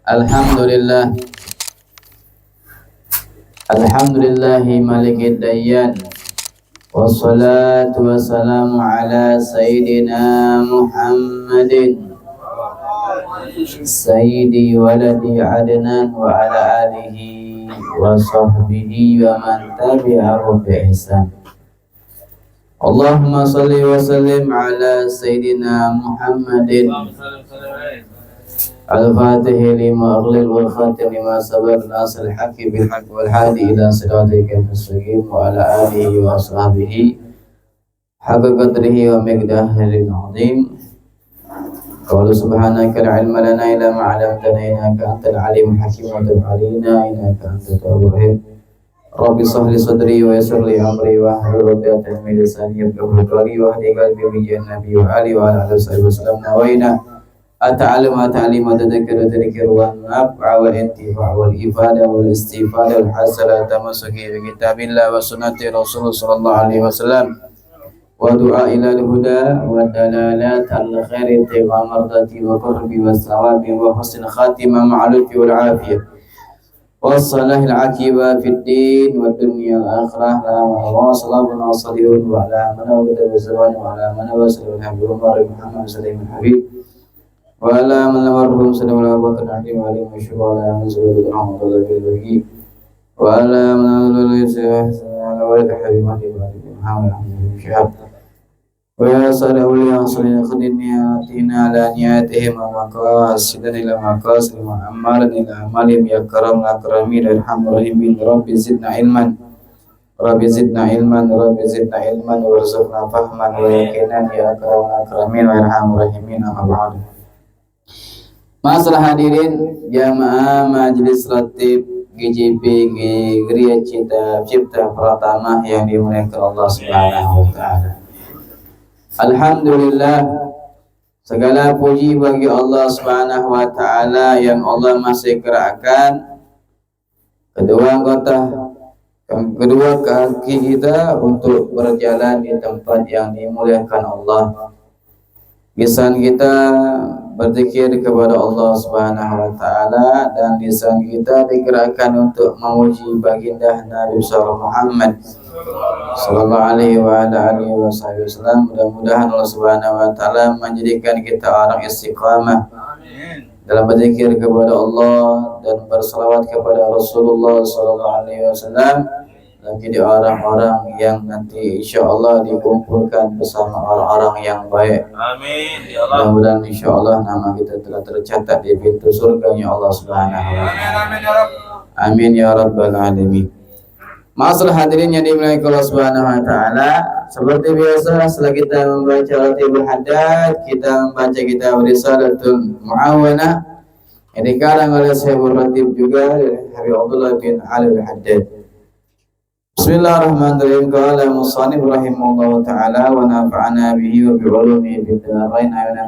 Alhamdulillah, Alhamdulillahi malikid dayyan, wassalatu wassalamu ala sayyidina Muhammadin sayyidi waladi adnan wa ala alihi wa sahbihi wa man tabi'ahu bi ihsan. Allahumma salli wa sallim ala sayyidina Muhammadin الفاتح لما أغلل والخاتم لما سبق ناصر الحق بالحق والهادي إلى صراطك المستقيم وعلى آله وأصحابه حق قدره ومقداره العظيم. قال سبحانك لا علم لنا إلا ما علمتنا إنك أنت العليم الحكيم وتب علينا إنك أنت التواب الرحيم. رب اشرح لي صدري ويسر لي أمري واحلل عقدة من لساني يفقهوا قولي واهد قلبي بجاه النبي وآله وعلى آله وصحبه وسلم. نوينا التعلم والتعليم والتذكر والتذكير والنفع والانتفاع والإفادة والاستفادة والحسنة التمسك بكتاب الله وسنة رسوله صلى الله عليه وسلم ودعاء إلى الهدى والدلالات على الخير ابتغاء مرضاتي وقرب والثواب وحسن الخاتمة مع اللطف والعافية والصلاح العاقبة في الدين والدنيا والآخرة. اللهم صل على وسلم وعلى من وجد بالزمان وعلى من وصل الحمد لله محمد صلى الله عليه وسلم وعلى من مرهم صلى الله عليه وسلم وعلى من شكر على من سبب رحمة الله بالبركي وعلى من على ولد حبيب محمد شهاب ويا صالح أولياء صلى خدني آتينا على نياتهم ومقاصدنا إلى مقاصد وأعمالنا إلى أعمالهم يا كرم الأكرمين ارحم الراحمين. رب زدنا علما رب زدنا علما رب زدنا علما وارزقنا فهما ويقينا يا أكرم الأكرمين وارحم الراحمين. أما بعد. Masalah hadirin jamaah Majelis Ratib GJP Geria Cipta Pratama yang dimuliakan Allah Subhanahu wa taala. Alhamdulillah, segala puji bagi Allah Subhanahu wa taala yang Allah masih gerakkan kedua kaki kita untuk berjalan di tempat yang dimuliakan Allah. Lisan kita berzikir kepada Allah Subhanahu wa taala dan lisan kita digerakkan untuk memuji baginda Nabi Muhammad sallallahu alaihi wa alihi wasallam. Mudah-mudahan Allah Subhanahu wa taala menjadikan kita orang istiqamah dalam berzikir kepada Allah dan berselawat kepada Rasulullah sallallahu alaihi wasallam dan jadi orang-orang yang nanti insyaallah dikumpulkan bersama orang-orang yang baik. Amin ya Allah. Mudah-mudahan insyaallah nama kita telah tercatat di pintu surganya Allah Subhanahu wa taala. Amin ya rabbal alamin. Masalah hadirin yang dimuliakan Allah Subhanahu wa taala, seperti biasa setelah kita membaca Ratibul Haddad, kita membaca kitab Risalatul Mu'awanah yang dikarang oleh Syaikhul Ratib juga Habib Abdullah bin Ali Al-Haddad. Bismillahirrahmanirrahim. Qala musannif rahimahullahu taala wa nafa'ana bihi wa bi ulumihi fid dharain amin.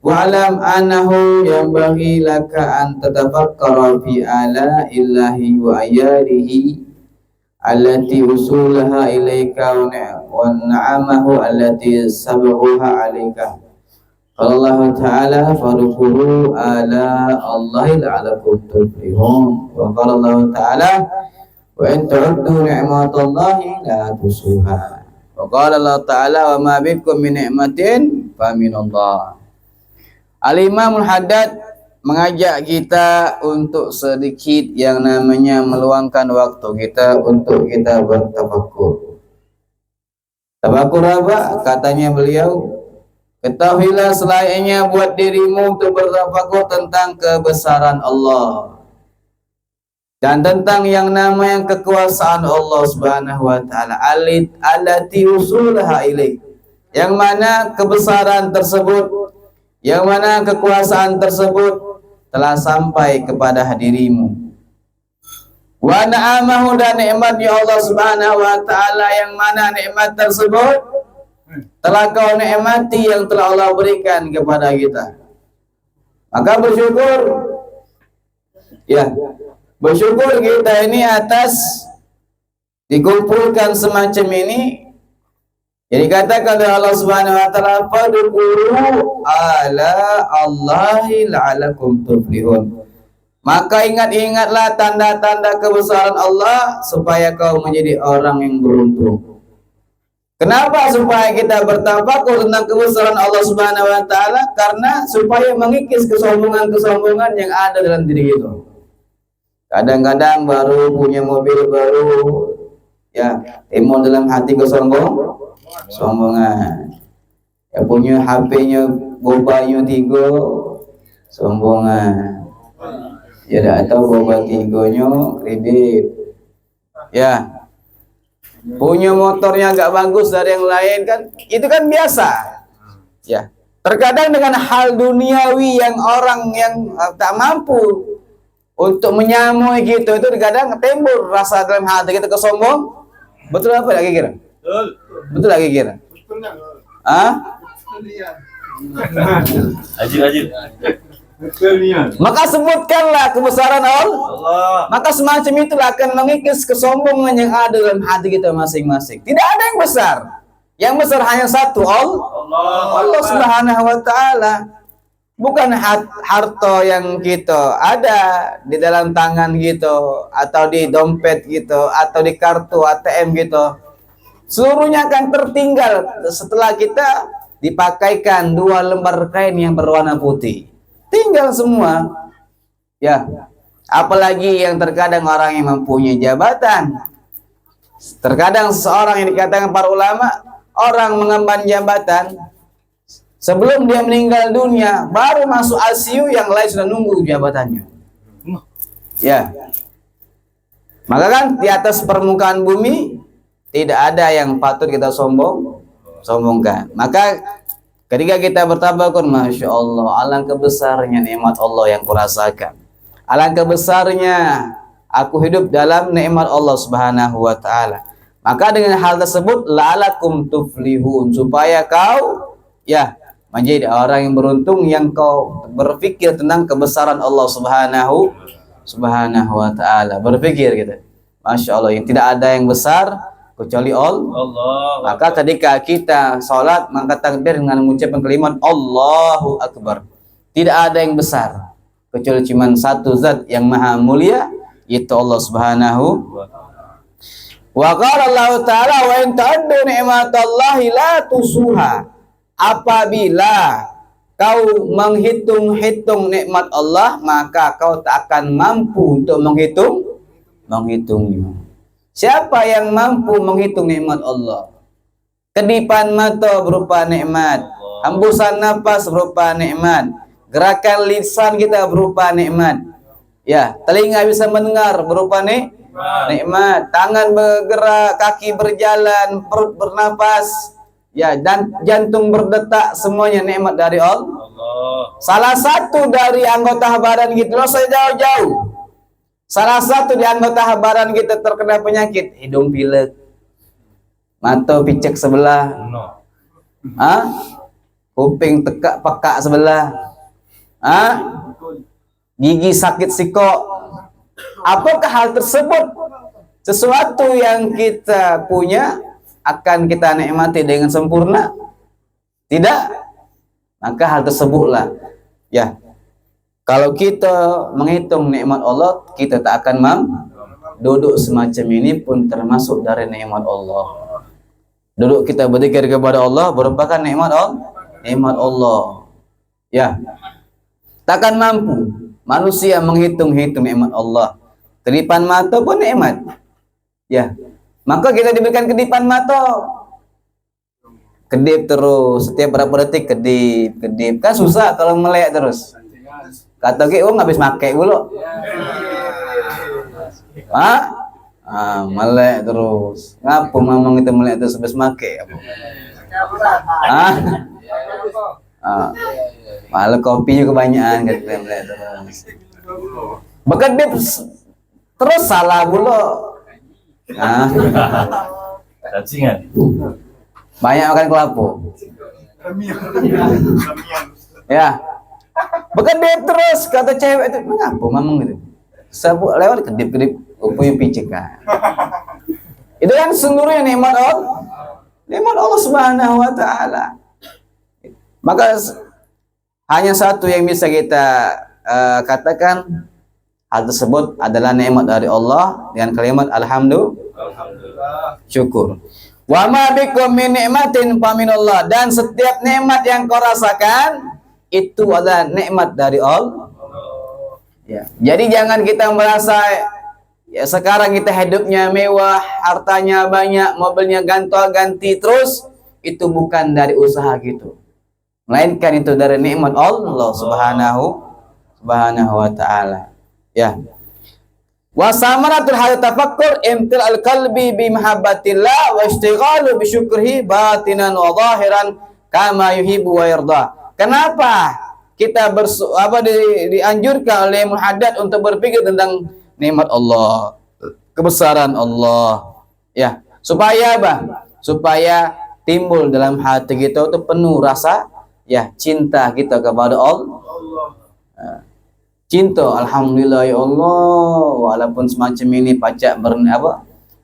Wa'lam annahu yanbaghi laka an tatafakkara fi ala illahi wa ayadihi allati usulaha ilayka wa na'amahu allati sabaghuha alayka. Allah Ta'ala farukuru ala Allahi la'alakum tuflihun. Wa qala Allah Ta'ala wa in ta'uddu ni'matallahi la tusuha. Wa qala Allah Ta'ala wa ma bikum min ni'matin fa minallah. Al-Imam Al-Haddad mengajak kita untuk sedikit yang namanya meluangkan waktu kita untuk kita bertafakkur. Tafakkur apa? Katanya beliau, ketahuilah selainnya buat dirimu untuk bertafakkur tentang kebesaran Allah dan tentang yang namanya kekuasaan Allah Subhanahu wa taala. Allati usulaha ilaik, yang mana kebesaran tersebut, yang mana kekuasaan tersebut telah sampai kepada dirimu. Wa na'amahu, dan nikmatnya Allah Subhanahu wa taala, yang mana nikmat tersebut telah kau nikmati yang telah Allah berikan kepada kita. Maka bersyukur, ya, bersyukur kita ini atas dikumpulkan semacam ini Jadi katakan oleh Allah Subhanahu wa taala, fadkhulu ala Allahi la'alakum tuflihun. Maka ingat-ingatlah tanda-tanda kebesaran Allah supaya kau menjadi orang yang beruntung. Kenapa? Supaya kita bertafakur tentang kebesaran Allah Subhanahu wa taala, karena supaya mengikis kesombongan-kesombongan yang ada dalam diri kita. Kadang-kadang baru punya mobil baru, ya, timbul dalam hati sombongan. Ya, punya HP-nya bobanya 3, sombongan. Ya, dah tahu boba 3-nya kredit. Ya, punya motornya agak bagus dari yang lain kan, itu kan biasa. Ya, terkadang dengan hal duniawi yang orang yang tak mampu untuk menyamui gitu, itu terkadang timbul rasa dalam hati kita kesombong. Betul apa lagi kira? Betul lagi kira? Ah? Ajib. Maka sebutkanlah kebesaran Allah. Maka semacam itulah akan mengikis kesombongan yang ada dalam hati kita masing-masing. Tidak ada yang besar. Yang besar hanya satu, Allah Subhanahu wa taala. Bukan harta yang kita ada di dalam tangan gitu, atau di dompet gitu, atau di kartu ATM gitu. Seluruhnya akan tertinggal setelah kita dipakaikan 2 lembar kain yang berwarna putih. Tinggal semua. Ya. Apalagi yang terkadang orang yang mempunyai jabatan. Terkadang seseorang yang dikatakan para ulama, orang mengemban jabatan, sebelum dia meninggal dunia, baru masuk ICU, yang lain sudah nunggu jabatannya. Ya. Maka kan di atas permukaan bumi tidak ada yang patut kita sombongkan. Maka ketika kita bertafakur, Masya Allah, alangkah besarnya nikmat Allah yang kurasakan. Alangkah besarnya aku hidup dalam nikmat Allah Subhanahu wa taala. Maka dengan hal tersebut, la'alakum tuflihun, supaya kau ya menjadi orang yang beruntung, yang kau berpikir tentang kebesaran Allah Subhanahu wa taala. Berpikir gitu. Masya Allah, yang tidak ada yang besar kecuali Allah. Maka ketika kita sholat, maka takbir dengan mengucapkan kalimat Allahu Akbar. Tidak ada yang besar kecuali cuma satu zat yang maha mulia, yaitu Allah Subhanahu wa taala. Wa qala Allah taala, wa in ta'uddu ni'matallahi la tusuha. Apabila kau menghitung-hitung nikmat Allah, maka kau tak akan mampu untuk menghitungnya. Siapa yang mampu menghitung nikmat Allah? Kedipan mata berupa nikmat, hembusan nafas berupa nikmat, gerakan lisan kita berupa nikmat. Ya, telinga bisa mendengar berupa nikmat, tangan bergerak, kaki berjalan, perut bernapas, ya, dan jantung berdetak, semuanya nikmat dari Allah. Salah satu dari anggota badan kita, loh saya jauh-jauh. Salah satu di anggota badan kita terkena penyakit, hidung pilek, mata picek sebelah, kuping pekak sebelah, gigi sakit sikok. Apakah hal tersebut sesuatu yang kita punya akan kita nikmati dengan sempurna? Tidak. Maka hal tersebutlah, ya, kalau kita menghitung nikmat Allah, kita tak akan duduk semacam ini pun termasuk dari nikmat Allah. Duduk kita berzikir kepada Allah merupakan nikmat Allah. Ya, takkan mampu manusia menghitung-hitung nikmat Allah. Kedipan mata pun nikmat. Ya, maka kita diberikan kedipan mata, kedip terus setiap berapa detik kedip kan susah kalau melek terus. Kata ke habis make dulu. Melek terus. Ngapa mamang itu melek terus habis make? Malah kopinya kebanyakan kata melek terus. Bekedip terus salah dulu. Cacingan. Banyak makan kelapa. Ya. Bekedip terus, kata cewek itu, mengapa mamang gitu? Sabuk lewat kedip-kedip punya picek kan. Itu kan seluruhnya nikmat Nikmat Allah Subhanahu wa taala. Maka hanya satu yang bisa kita katakan, hal tersebut adalah nikmat dari Allah dengan kalimat Alhamdulillah. syukur. Wa ma bikum min nikmatin faminallah, dan setiap nikmat yang kau rasakan itu adalah nikmat dari Allah. Ya. Jadi jangan kita merasa ya sekarang kita hidupnya mewah, hartanya banyak, mobilnya ganti terus, itu bukan dari usaha gitu. Melainkan itu dari nikmat Allah Subhanahu wa taala. Ya. Wa samaratul hayat tafakkur imtil al-qalbi bi mahabbatillah wa istighalu bi syukrihi batinan wa zahiran kama yuhibbu wa yarda. Kenapa kita dianjurkan oleh muhaddats untuk berpikir tentang nikmat Allah, kebesaran Allah, ya, supaya apa? Supaya timbul dalam hati kita itu penuh rasa ya cinta kita kepada Allah. Cinta, alhamdulillah ya Allah, walaupun semacam ini pacak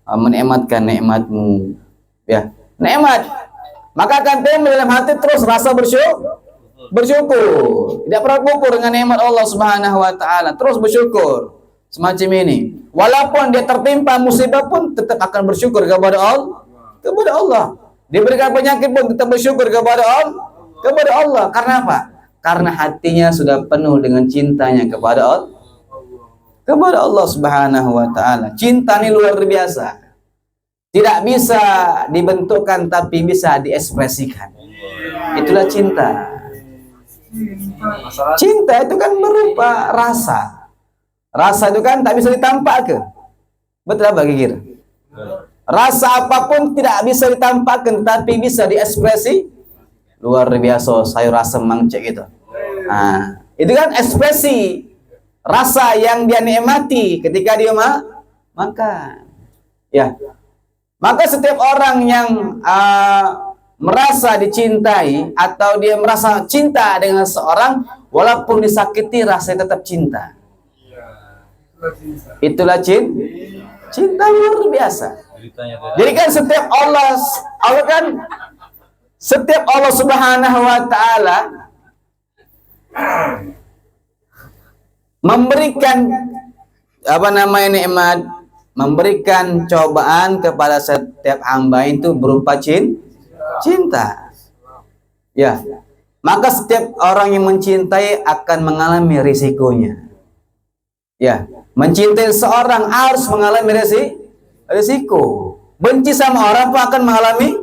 menikmatkan nikmatmu, ya, nikmat. Maka akan timbul dalam hati terus rasa bersyukur. Tidak pernah kufur dengan nikmat Allah Subhanahu wa taala, terus bersyukur. Semacam ini. Walaupun dia tertimpa musibah pun tetap akan bersyukur kepada Allah. Diberikan penyakit pun tetap bersyukur kepada Allah. Karena apa? Karena hatinya sudah penuh dengan cintanya kepada Allah Subhanahu wa taala. Cinta ini luar biasa. Tidak bisa dibentukkan tapi bisa diekspresikan. Itulah cinta. Cinta itu kan berupa rasa. Rasa itu kan tak bisa ditampakkan. Betul apa kira? Rasa apapun tidak bisa ditampakkan tapi bisa diekspresi. Luar biasa, sayur asam mangcek itu. Nah, itu kan ekspresi rasa yang dia nikmati ketika dia makan. Ya. Maka setiap orang yang merasa dicintai atau dia merasa cinta dengan seorang, walaupun disakiti rasanya tetap cinta. Itulah cinta luar biasa. Jadi kan setiap Allah Subhanahu wa taala memberikan nikmat, memberikan cobaan kepada setiap hamba itu berupa cinta. Ya. Maka setiap orang yang mencintai akan mengalami risikonya. Ya, mencintai seorang harus mengalami risiko. Benci sama orang pun akan mengalami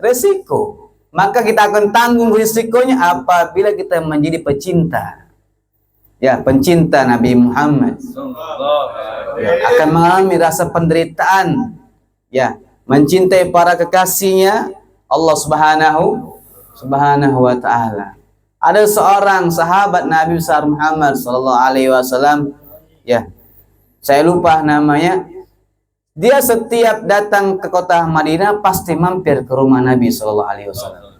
risiko. Maka kita akan tanggung risikonya apabila kita menjadi pecinta. Ya, pencinta Nabi Muhammad. Ya, akan mengalami rasa penderitaan. Ya, mencintai para kekasihnya Allah Subhanahu wa taala. Ada seorang sahabat Nabi besar Muhammad sallallahu alaihi wasallam, ya. Saya lupa namanya. Dia setiap datang ke kota Madinah pasti mampir ke rumah Nabi sallallahu alaihi wasallam.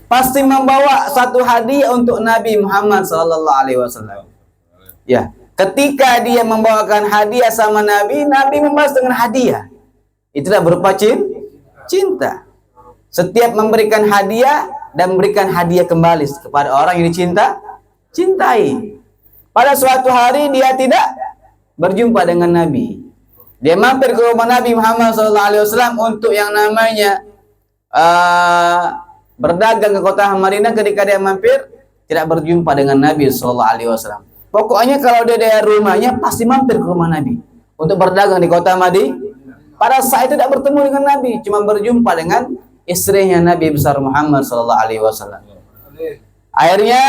Pasti membawa satu hadiah untuk Nabi Muhammad sallallahu alaihi wasallam. Ya, ketika dia membawakan hadiah sama Nabi membalas dengan hadiah. Itulah berupa cinta. Setiap memberikan hadiah dan memberikan hadiah kembali kepada orang yang cintai. Pada suatu hari dia tidak berjumpa dengan Nabi. Dia mampir ke rumah Nabi Muhammad SAW untuk yang namanya berdagang ke kota Madinah. Ketika dia mampir tidak berjumpa dengan Nabi SAW. Pokoknya kalau dia dari rumahnya pasti mampir ke rumah Nabi untuk berdagang di kota Madinah. Pada saat itu tidak bertemu dengan Nabi, cuma berjumpa dengan istrinya Nabi besar Muhammad SAW. Akhirnya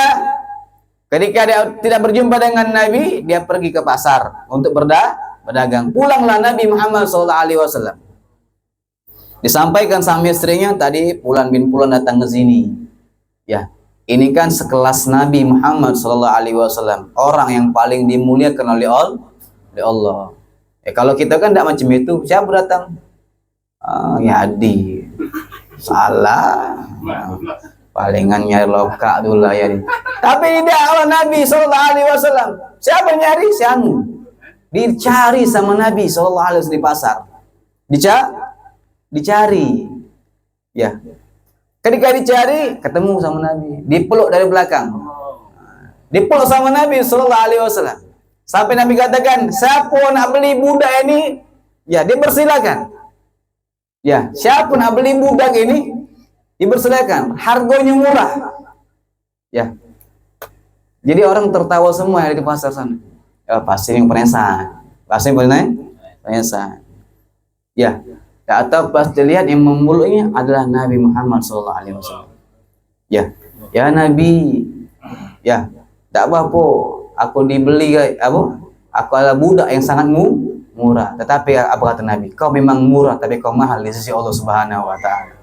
ketika dia tidak berjumpa dengan Nabi, dia pergi ke pasar untuk berdagang. Pulanglah Nabi Muhammad SAW. Disampaikan sama istrinya, tadi Fulan bin Fulan datang ke sini. Ya, ini kan sekelas Nabi Muhammad SAW, orang yang paling dimuliakan oleh Allah. Kalau kita kan tidak macam itu, siapa datang? Ya Adi, salah. Palingan nyari lokak dulu lah ya. Tapi tidak, Allah Nabi SAW. Siapa nyari? Si Anu. Dicari sama Nabi SAW di pasar. Dicari. Ya. Ketika dicari, ketemu sama Nabi, dipeluk dari belakang. Dipeluk sama Nabi sallallahu alaihi wasallam. Sampai Nabi katakan, siapa nak beli budak ini, ya dipersilakan. Ya, siapa nak beli budak ini, dipersilakan. Harganya murah. Ya. Jadi orang tertawa semua yang ada di pasar sana. Ya, pasti yang penasaran. Pasti penasaran. Ya. Atau pas dilihat yang memuluknya adalah Nabi Muhammad SAW. Ya, ya Nabi, ya, tak apa-apa, aku dibeli apa? Aku adalah budak yang sangat murah. Tetapi apa kata Nabi? Kau memang murah, tapi kau mahal di sisi Allah Subhanahu Wa Taala.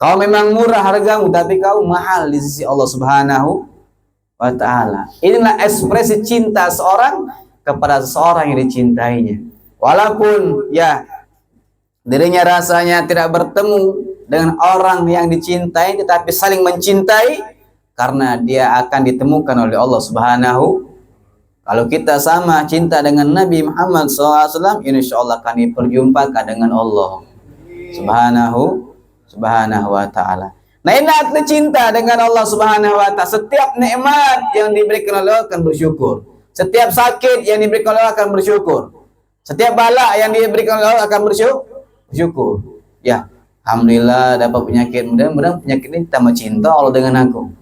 Kau memang murah hargamu, tapi kau mahal di sisi Allah Subhanahu Wa Taala. Inilah ekspresi cinta seorang kepada seseorang yang dicintainya. Walaupun ya dirinya rasanya tidak bertemu dengan orang yang dicintai, tetapi saling mencintai karena dia akan ditemukan oleh Allah Subhanahu. Kalau kita sama cinta dengan Nabi Muhammad SAW, insya Allah akan diperjumpakan dengan Allah Subhanahu wa Ta'ala. Nah, ini arti cinta dengan Allah Subhanahu wa Ta'ala. Setiap nikmat yang diberikan oleh Allah akan bersyukur. Setiap sakit yang diberikan oleh Allah akan bersyukur. Setiap bala yang diberikan oleh Allah akan bersyukur. Ya, alhamdulillah dapat penyakit. Mudah-mudahan penyakit ini tambah cinta Allah dengan aku.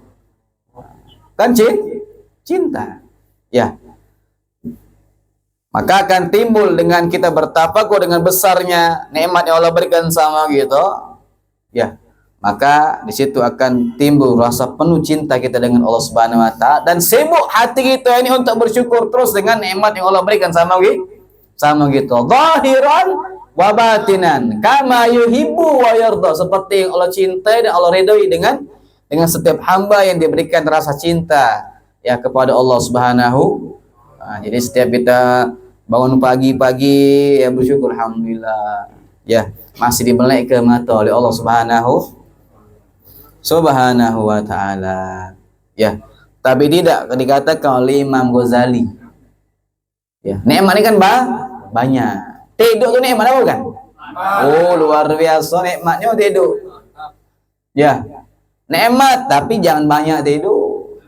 Kan cinta. Ya. Maka akan timbul dengan kita bertafakur dengan besarnya nikmat yang Allah berikan sama gitu. Ya. Maka di situ akan timbul rasa penuh cinta kita dengan Allah Subhanahu wa Ta'ala dan sibuk hati kita ini untuk bersyukur terus dengan nikmat yang Allah berikan sama gitu. Zahiran wa batinan kama yuhibbu wa yarda, seperti yang Allah cintai dan Allah ridhoi dengan setiap hamba yang diberikan rasa cinta ya kepada Allah Subhanahu. Nah, jadi setiap kita bangun pagi-pagi ya bersyukur alhamdulillah ya masih dibelek ke mata oleh Allah Subhanahu wa Ta'ala. Ya, tapi tidak dikatakan oleh Imam Ghazali. Ya, nikmat ini kan banyak. Tidur tu nikmat apa kan? Oh, luar biasa nikmatnya tidur. Ya. Nikmat tapi jangan banyak tidur.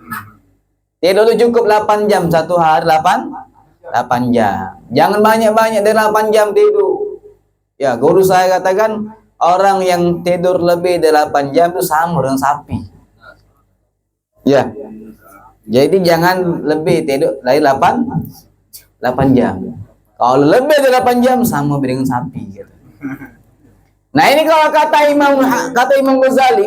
Tidur tu cukup 8 jam satu hari, 8 jam. Jangan banyak-banyak dari 8 jam tidur. Ya, guru saya katakan orang yang tidur lebih dari 8 jam itu sama dengan sapi. Ya. Jadi jangan lebih tidur dari 8 jam. Kalau lebih dari 8 jam sama dengan sapi gitu. Nah, ini kalau kata Imam Ghazali,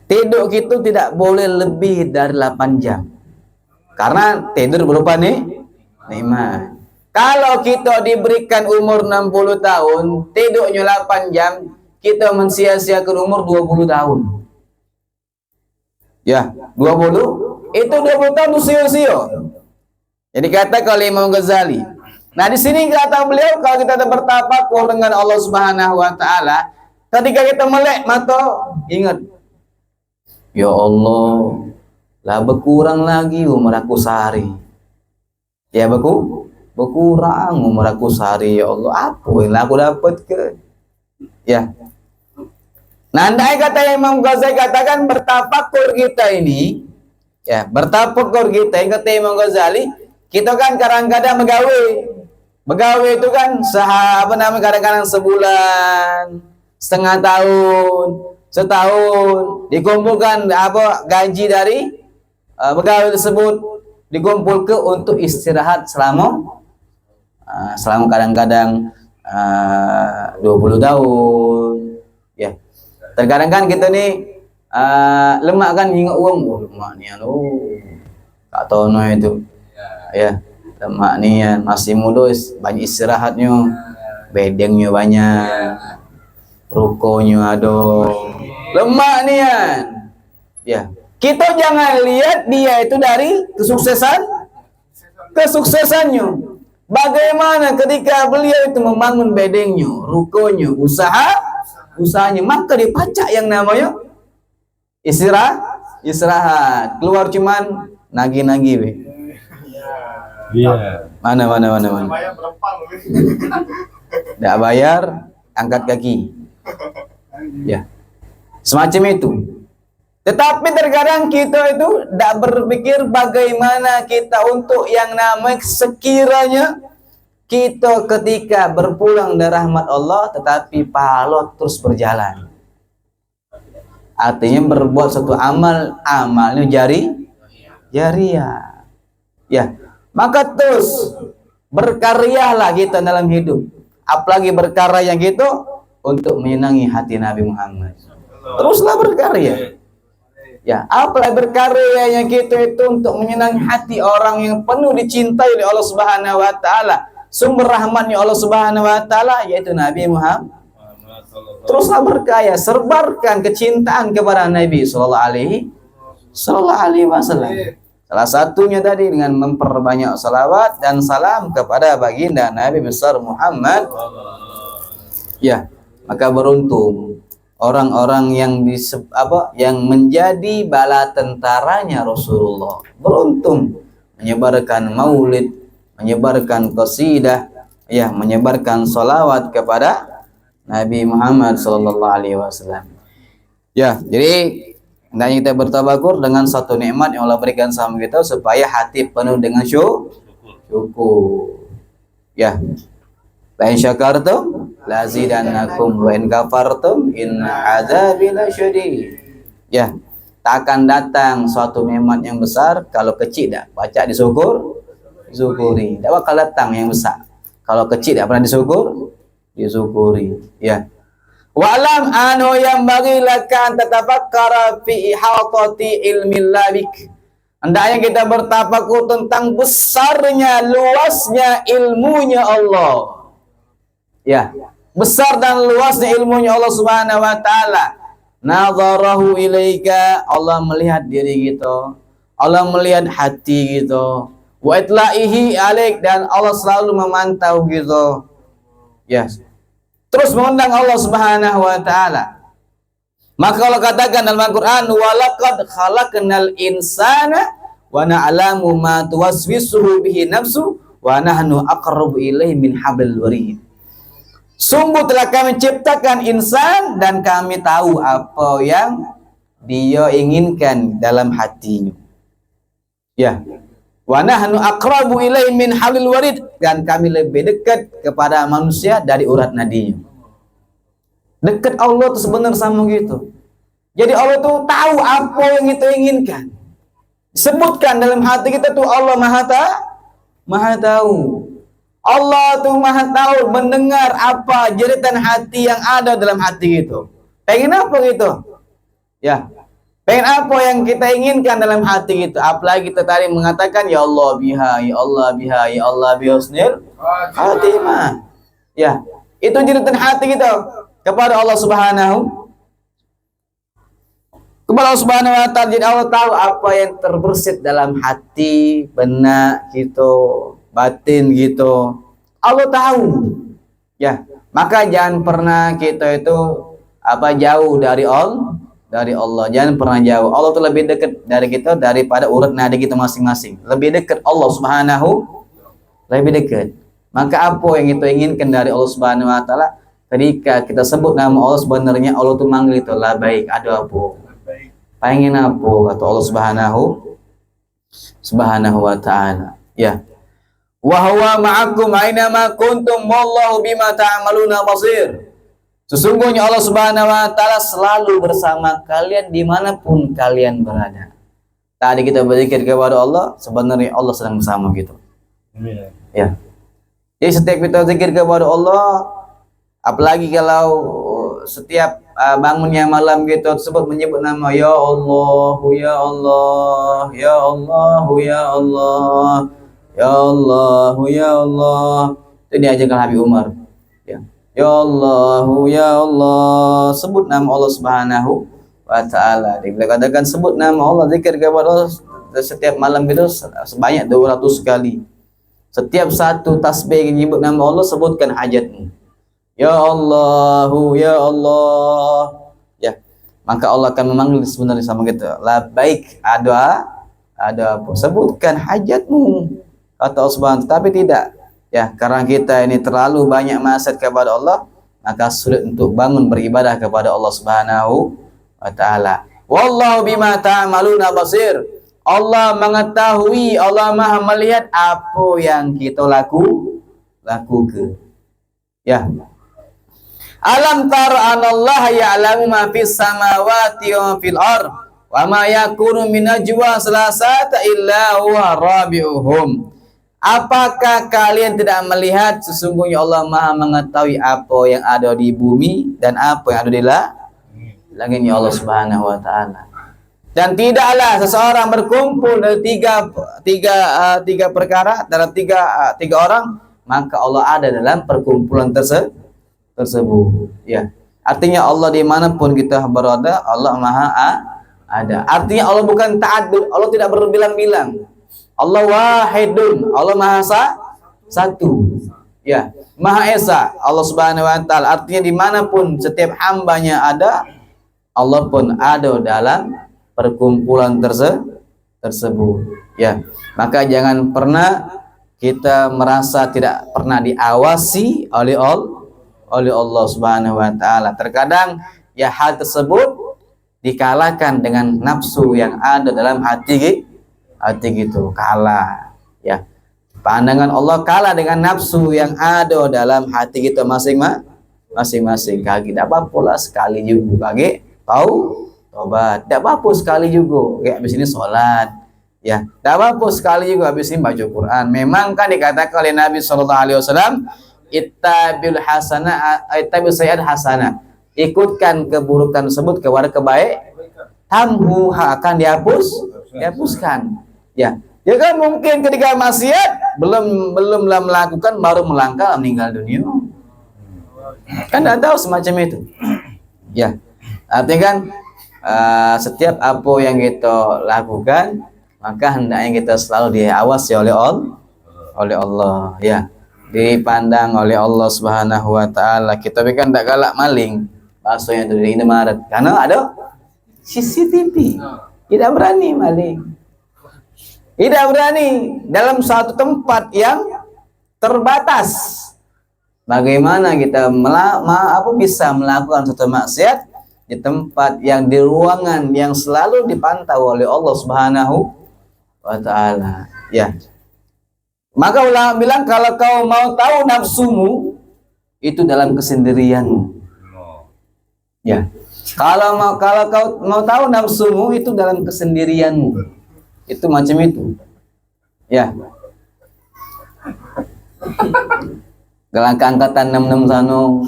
tidur kita tidak boleh lebih dari 8 jam. Karena tidur berupa nikmat. Kalau kita diberikan umur 60 tahun, tidurnya 8 jam, kita mensia-siakan umur 20 tahun. Ya, 20. Itu 20 tahun sia-sia. Jadi kata kalau Imam Ghazali. Nah, di sini kata beliau kalau kita bertafakur dengan Allah Subhanahu wa Ta'ala, ketika kita melek mata, ingat, ya Allah, lah berkurang lagi umur aku sehari. Ya berkurang umur aku sehari, ya Allah, apa yang aku dapat ke? Ya. Nah, andai kata Imam Ghazali katakan bertafakur kita ini, ya, bertafakur kita, yang kata Imam Ghazali, kita kan kadang-kadang begawe itu kan kadang-kadang sebulan, setengah tahun, setahun, dikumpulkan gaji dari begawe tersebut dikumpul ke untuk istirahat selama kadang-kadang 20 tahun. Ya. Terkadang kan kita nih lemak kan ingat uang, lemak nih Kak Tono itu. Ya, lemak nih ya, masih muda banyak istirahatnya, bedengnya banyak, rukonya ada, lemak nih ya. Kita jangan lihat dia itu dari kesuksesannya. Bagaimana ketika beliau itu membangun bedengnya, rukonya, usahanya, maka dipacak yang namanya istirahat. Keluar cuman nagi-nagi. Iya. Mana. Tidak bayar angkat kaki. Ya. Semacam itu. Tetapi terkadang kita itu tidak berpikir bagaimana kita untuk yang namanya sekiranya kita ketika berpulang dari rahmat Allah tetapi pahala terus berjalan. Artinya berbuat satu amalnya jariah. Ya, maka terus berkaryalah kita dalam hidup. Apalagi berkarya yang gitu untuk menyenangi hati Nabi Muhammad. Teruslah berkarya. Ya, apalagi berkarya yang kita itu untuk menyenangi hati orang yang penuh dicintai oleh Allah Subhanahu wa taala. Sumber rahmatnya Allah Subhanahu wa taala yaitu Nabi Muhammad. Teruslah berkarya, serbarkan kecintaan kepada Nabi sallallahu alaihi wasallam. Salah satunya tadi dengan memperbanyak salawat dan salam kepada baginda Nabi besar Muhammad. Ya, maka beruntung orang-orang yang yang menjadi bala tentaranya Rasulullah. Beruntung menyebarkan maulid, menyebarkan qasidah, ya, menyebarkan salawat kepada Nabi Muhammad sallallahu alaihi wasallam. Ya, jadi hendaknya kita bertabakur dengan satu nikmat yang Allah berikan sama kita supaya hati penuh dengan syukur. Ya. La in syakartum lazidannakum wa in kafartum inna adzabi lasyadid. Ya. Tak akan datang suatu nikmat yang besar kalau kecil dah baca disyukuri. Tak bakal datang yang besar. Kalau kecil tak pernah disyukuri. Ya. Wa'lam anu yang bagi lakan tatafakkara fi ihatati ilmi labik. Hendaknya kita bertafakur tentang besarnya, luasnya ilmunya Allah. Ya, besar dan luasnya ilmunya Allah Subhanahu wa taala. Nadharahu ilaika, Allah melihat diri kita. Allah melihat hati kita. Wa itlaihi alaik, dan Allah selalu memantau kita. Ya. Terus mengundang Allah Subhanahu wa taala. Maka Allah katakan dalam Al-Qur'an, "Walaqad khalaqnal insana wa na'lamu ma tuwaswisuhu bihi nafsu wa nahnu aqrabu ilaihi min hablil warid." Sungguh telah kami ciptakan insan dan kami tahu apa yang dia inginkan dalam hatinya. Ya. Wa nahnu aqrabu ilaihi min hablil warid, dan kami lebih dekat kepada manusia dari urat nadinya. Dekat Allah itu sebenarnya sama gitu. Jadi Allah tuh tahu apa yang kita inginkan. Disebutkan dalam hati kita tuh Allah Maha tahu. Allah tuh Maha tahu, mendengar apa jeritan hati yang ada dalam hati itu. Pengen apa gitu? Ya. Pengen apa yang kita inginkan dalam hati itu. Apalagi kita tadi mengatakan ya Allah biha, ya Allah biha, ya Allah bihusnil khatimah. Ya, itu jeritan hati kita kepada Allah Subhanahu wa taala. Jadi Allah tahu apa yang terbersit dalam hati, benak gitu, batin gitu. Allah tahu. Ya, maka jangan pernah kita itu jauh dari Allah. Jangan pernah jauh. Allah itu lebih dekat dari kita daripada urat nadi kita masing-masing. Lebih dekat Allah Subhanahu, lebih dekat. Maka apa yang kita inginkan dari Allah Subhanahu wa taala, ketika kita sebut nama Allah, sebenarnya Allah itu manggil itu lah baik, ada apa? Pengen apa? Kata Allah Subhanahu wa taala. Ya. Wa huwa ma'akum aina ma kuntum wallahu bima ta'maluna basir. Sesungguhnya Allah Subhanahu wa taala selalu bersama kalian dimanapun kalian berada. Tadi kita berzikir kepada Allah, sebenarnya Allah sedang bersama kita. Ya. Jadi setiap kita zikir kepada Allah, apalagi kalau setiap bangunnya malam gitu tersebut menyebut nama ya Allah, ya Allah, ya Allah, ya Allah, ya Allah, ya Allah. Itu diajarkan Habib Umar. Ya Allah, ya Allah, sebut nama Allah Subhanahu wa taala. Bila katakan sebut nama Allah, zikir kepada Allah setiap malam itu sebanyak 200 kali. Setiap satu tasbih menyebut nama Allah, sebutkan hajatmu. Ya Allah, ya Allah. Ya. Maka Allah akan memanggil sebenarnya sama kita. La baik, ada apa? Sebutkan hajatmu. Kata Allah Subhanahu, tapi tidak. Ya, karena kita ini terlalu banyak maksiat kepada Allah, maka sulit untuk bangun beribadah kepada Allah Subhanahu wa taala. Wallahu bima ta'maluna basir. Allah mengetahui, Allah Maha melihat apa yang kita lakukan. Ya. Alam tara anallaha ya'lamu ma fis samawati wa fil ard wa ma yakunu min najwa salasata illa huwa rabi'uhum. Apakah kalian tidak melihat sesungguhnya Allah Maha mengetahui apa yang ada di bumi dan apa yang ada di langitnya Allah Subhanahu wa taala. Dan tidaklah seseorang berkumpul dari tiga perkara dalam tiga orang, maka Allah ada dalam perkumpulan tersebut. Ya, artinya Allah dimanapun kita berada, Allah Maha ada. Artinya Allah bukan ta'addud, Allah tidak berbilang-bilang. Allah wahidun, Allah Maha satu. Ya, Maha Esa, Allah Subhanahu wa taala. Artinya dimanapun setiap hambanya ada, Allah pun ada dalam perkumpulan tersebut. Ya, maka jangan pernah kita merasa tidak pernah diawasi oleh Allah Subhanahu wa taala. Terkadang ya hal tersebut dikalahkan dengan nafsu yang ada dalam hati gitu, kalah. Ya, pandangan Allah kalah dengan nafsu yang ada dalam hati kita masing-masing. Kaki tidak apa-apa lah sekali juga kaki tahu tobat, tidak apa-apa sekali juga kayak habis ini sholat, ya tidak apa-apa sekali juga habis ini baca Quran. Memang kan dikatakan oleh Nabi SAW, ittabil sayyi'at hasanah, ikutkan keburukan tersebut kepada kebaikan, tamhuha akan dihapuskan. Ya, kan mungkin ketika maksiat belum melakukan baru melangkah meninggal dunia, kan tidak tahu semacam itu. Ya, artinya kan setiap apa yang kita lakukan maka hendaknya kita selalu diawasi oleh Allah, ya, dipandang oleh Allah Subhanahu wa taala. Kita kan tidak galak maling, bahasanya dari Indomaret, karena ada CCTV. Tidak berani maling, tidak berani dalam satu tempat yang terbatas. Bagaimana kita bisa melakukan suatu maksiat di tempat yang di ruangan yang selalu dipantau oleh Allah Subhanahu wa taala, ya. Maka ulama bilang kalau kau mau tahu nafsumu itu dalam kesendirianmu. Ya. Kalau kau mau tahu nafsumu itu dalam kesendirianmu. Itu macam itu. Ya. Gelangka angkatan 66 sano.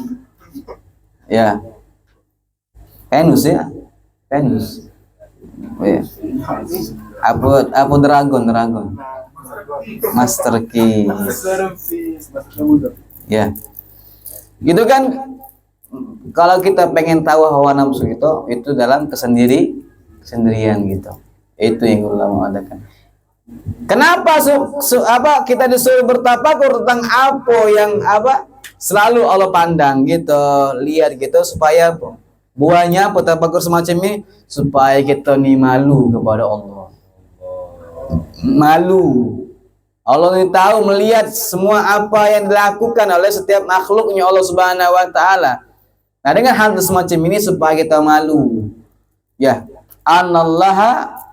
Ya. Venus ya, Venus. Oh, ya. Apa dragon. Master Key. Ya. Gitu kan, kalau kita pengen tahu hawa nafsu itu dalam kesendirian gitu. Itu yang ulama adakan. Kenapa kita disuruh bertafakur tentang apa yang selalu Allah pandang gitu, lihat gitu, supaya buahnya tafakur semacam ini supaya kita nih malu kepada Allah. Malu. Allah ini tahu melihat semua apa yang dilakukan oleh setiap makhluknya Allah Subhanahu wa taala. Nah, dengan hal semacam ini supaya kita malu. Ya, anallaha,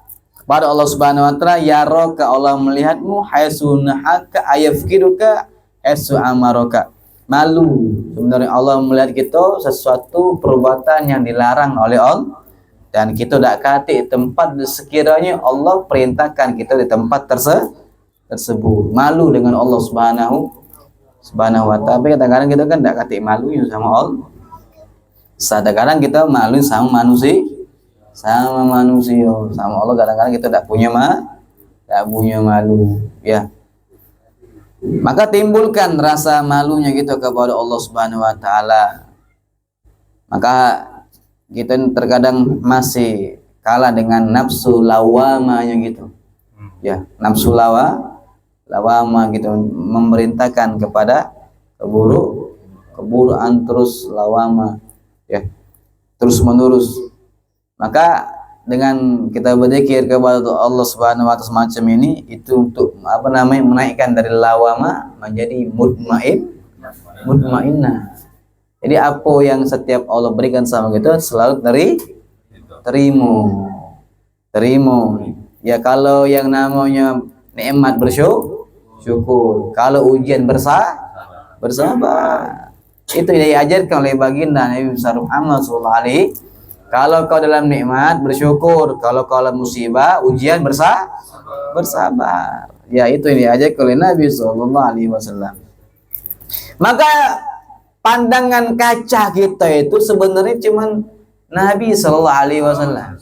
pada Allah Subhanahu wa taala, yaraka, Allah melihatmu, haitsu nahaka ayafkiruka haitsu amaraka. Malu. Sebenarnya Allah melihat kita sesuatu perbuatan yang dilarang oleh Allah, dan kita tidak kati tempat sekiranya Allah perintahkan kita di tempat tersebut. Malu dengan Allah Subhanahu wa taala. Tapi kadang-kadang kita kan tidak kati malu sama Allah. Kadang-kadang kita malu sama manusia, sama Allah kadang-kadang kita tidak punya malu, ya. Maka timbulkan rasa malunya gitu kepada Allah Subhanahu wa taala. Maka kita terkadang masih kalah dengan nafsu lawamanya gitu. Ya, nafsu lawama gitu, memerintahkan kepada keburukan terus, lawama, ya, terus menerus. Maka dengan kita berzikir kepada Allah Subhanahu wa taala semacam ini, itu untuk menaikkan dari lawama menjadi mutmainnah. Jadi apa yang setiap Allah berikan sama kita selalu terima. Ya kalau yang namanya nikmat bersyukur, kalau ujian bersabar. Itu yang diajarkan oleh baginda Nabi besar Muhammad SAW. Kalau kau dalam nikmat bersyukur, kalau kau dalam musibah ujian bersabar. Ya itu yang diajarkan oleh Nabi SAW. Maka pandangan kaca kita itu sebenarnya cuman Nabi SAW